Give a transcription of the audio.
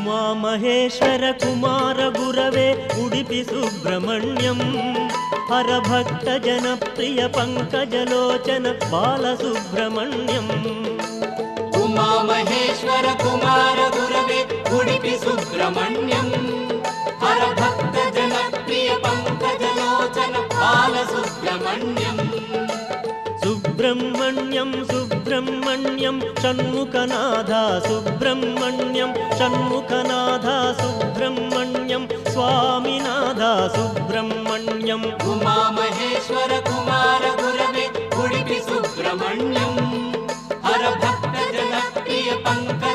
उमामहेश्वर कुमार गुरवे उडुपि सुब्रह्मण्यं हरभक्त जनप्रिय पंकजलोचन बालसुब्रह्मण्यम् उमामहेश्वर कुमार गुरवे उडुपि सुब्रह्मण्यं हरभक्त जनप्रिय पंकजलोचन बालसुब्रह्मण्यम् सुब्रह्मण्यं सुब्रह्मण्यं षण्मुखनाथा सुब्रह्मण्यं षण्मुखनाथा सुब्रह्मण्यं स्वामिनाथा सुब्रह्मण्यम् उमामहेश्वर कुमार गुरवे उडुपि सुब्रह्मण्यं हरभक्त जनप्रिय पंकज